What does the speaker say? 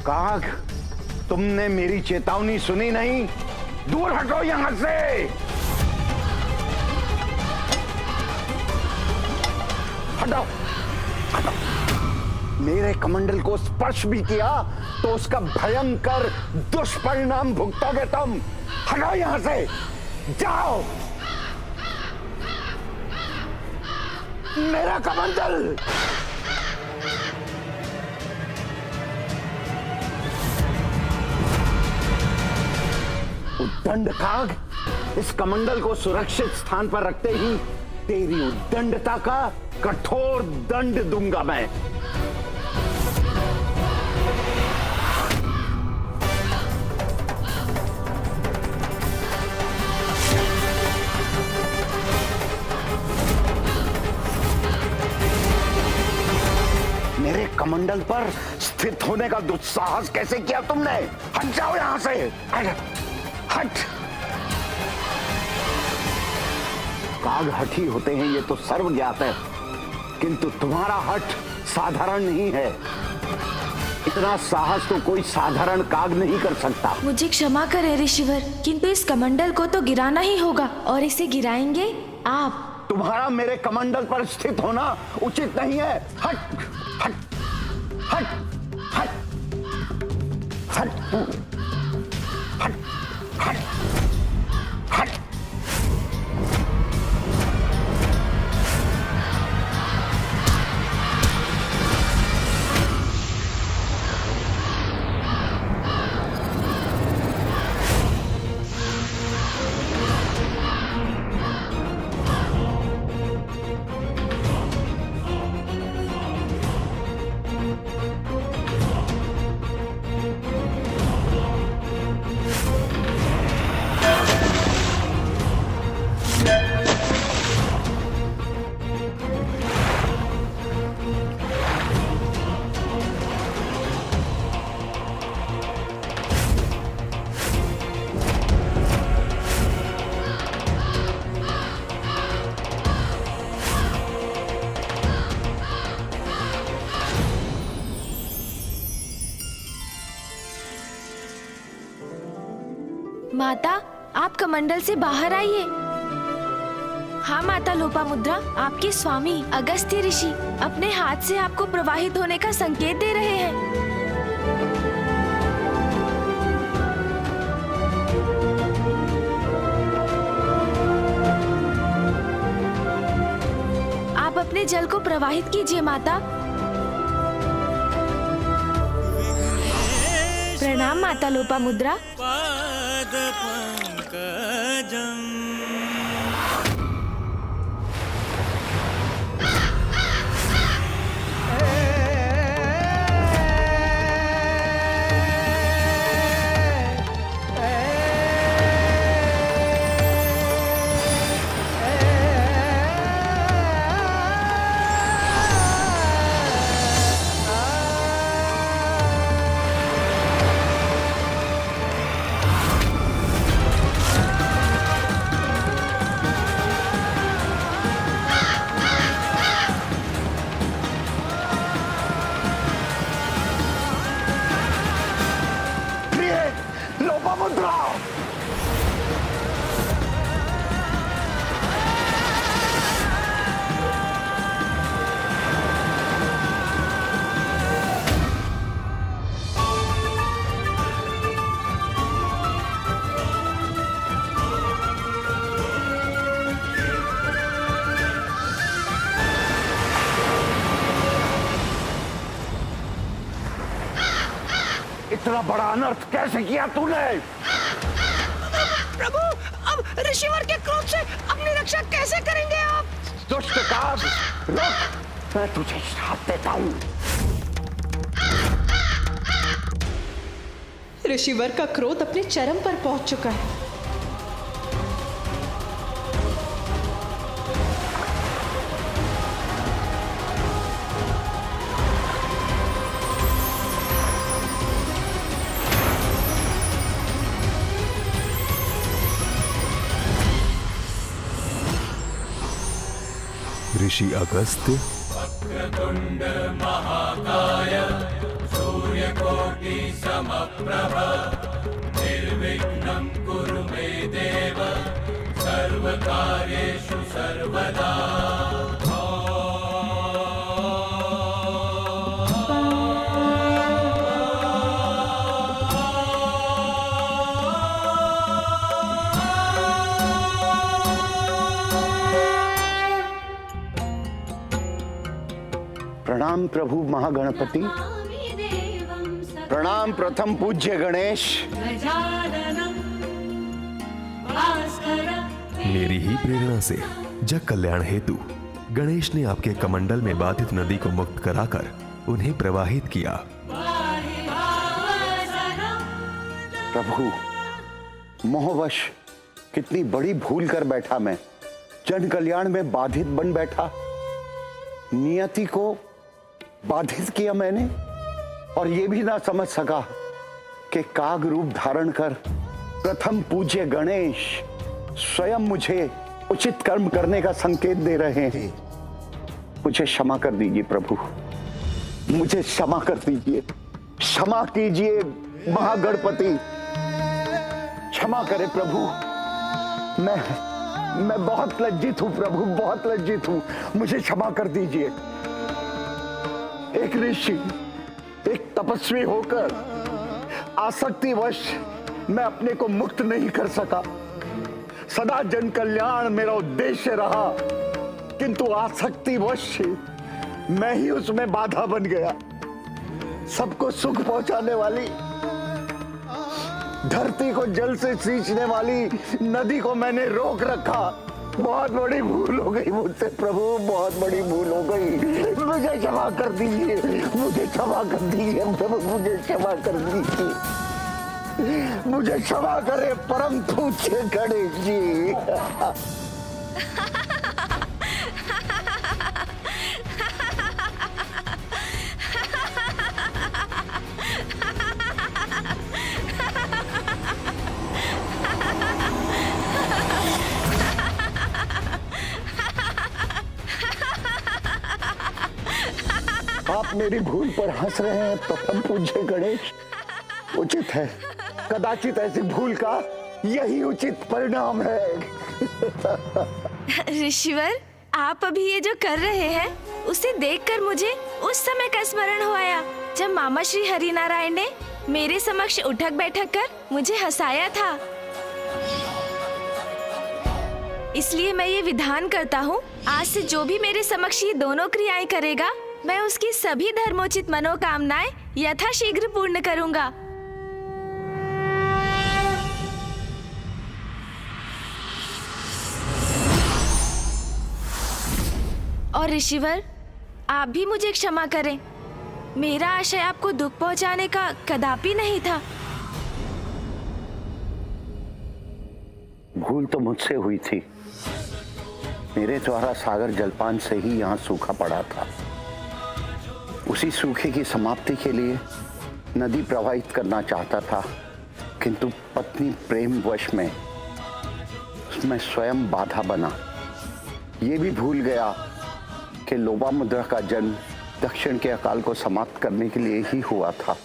काग, तुमने मेरी चेतावनी सुनी नहीं? दूर हटो यहां से। हटो, हटो। मेरे कमंडल को स्पर्श भी किया तो उसका भयंकर दुष्परिणाम भुगतोगे तुम। हटो यहां से, जाओ। मेरा कमंडल। उद्दंड काग, इस कमंडल को सुरक्षित स्थान पर रखते ही तेरी उद्दंडता का कठोर दंड दूंगा मैं। मेरे कमंडल पर स्थित होने का दुस्साहस कैसे किया तुमने? हट जाओ यहां से, हट। काग हठी होते हैं ये तो सर्व ज्ञात है, किंतु तुम्हारा हठ साधारण नहीं है। इतना साहस तो कोई साधारण काग नहीं कर सकता। मुझे क्षमा करें ऋषिवर, किंतु इस कमंडल को तो गिराना ही होगा, और इसे गिराएंगे आप। तुम्हारा मेरे कमंडल पर स्थित होना उचित नहीं है। हट, हट, हट, हट, हट, हट, हट, हट। माता, आप कमंडल से बाहर आइए। हाँ माता लोपामुद्रा, आपके स्वामी अगस्त्य ऋषि अपने हाथ से आपको प्रवाहित होने का संकेत दे रहे हैं। आप अपने जल को प्रवाहित कीजिए माता। प्रणाम माता लोपामुद्रा। इतना बड़ा अनर्थ कैसे किया तूने? प्रभु, अब ऋषिवर के क्रोध से अपनी रक्षा कैसे करेंगे आप? दुष्ट काग, रुक, मैं तुझे श्राप देता हूँ। ऋषिवर का क्रोध अपने चरम पर पहुंच चुका है। ऋषि अगस्त्य। वक्रतुंड महाकाय सूर्य सूर्यकोटिसमप्रभ निर्विघ्नं कुरु मे देव सर्वकार्येषु सर्वदा। प्रणाम प्रभु महागणपति, प्रणाम प्रथम पूज्य गणेश। मेरी ही प्रेरणा से जग कल्याण हेतु गणेश ने आपके कमंडल में बाधित नदी को मुक्त कराकर उन्हें प्रवाहित किया। प्रभु, मोहवश कितनी बड़ी भूल कर बैठा मैं। जन कल्याण में बाधित बन बैठा, नियति को बाधित किया मैंने, और ये भी ना समझ सका कि काग रूप धारण कर प्रथम पूज्य गणेश स्वयं मुझे उचित कर्म करने का संकेत दे रहे हैं। मुझे क्षमा कर दीजिए प्रभु, मुझे क्षमा कर दीजिए, क्षमा कीजिए महागणपति, क्षमा करे प्रभु। मैं बहुत लज्जित हूं प्रभु, बहुत लज्जित हूं, मुझे क्षमा कर दीजिए। एक ऋषि, एक तपस्वी होकर आसक्तिवश मैं अपने को मुक्त नहीं कर सका। सदा जन कल्याण मेरा उद्देश्य रहा, किंतु आसक्तिवश मैं ही उसमें बाधा बन गया। सबको सुख पहुंचाने वाली, धरती को जल से सींचने वाली नदी को मैंने रोक रखा। बहुत बड़ी भूल हो गई मुझसे प्रभु, बहुत बड़ी भूल हो गई। मुझे क्षमा कर दीजिए, मुझे क्षमा कर दीजिए प्रभु, मुझे क्षमा कर दीजिए, मुझे क्षमा करे परम पूज्य गणेश जी। आप मेरी भूल पर हंस रहे हैं प्रथम पूज्य गणेश, उचित है। कदाचित ऐसी भूल का यही उचित परिणाम है। ऋषिवर, आप अभी ये जो कर रहे हैं उसे देखकर मुझे उस समय का स्मरण हो आया जब मामा श्री हरिनारायण ने मेरे समक्ष उठक बैठक कर मुझे हंसाया था। इसलिए मैं ये विधान करता हूँ, आज से जो भी मेरे समक्ष ये दोनों क्रियाएं करेगा, मैं उसकी सभी धर्मोचित मनोकामनाएं यथाशीघ्र पूर्ण करूंगा। और ऋषिवर, आप भी मुझे क्षमा करें। मेरा आशय आपको दुख पहुंचाने का कदापि नहीं था। भूल तो मुझसे हुई थी। मेरे द्वारा सागर जलपान से ही यहाँ सूखा पड़ा था। उसी सूखे की समाप्ति के लिए नदी प्रवाहित करना चाहता था, किंतु पत्नी प्रेम वश में उसमें स्वयं बाधा बना। ये भी भूल गया कि लोपामुद्रा का जन्म दक्षिण के अकाल को समाप्त करने के लिए ही हुआ था।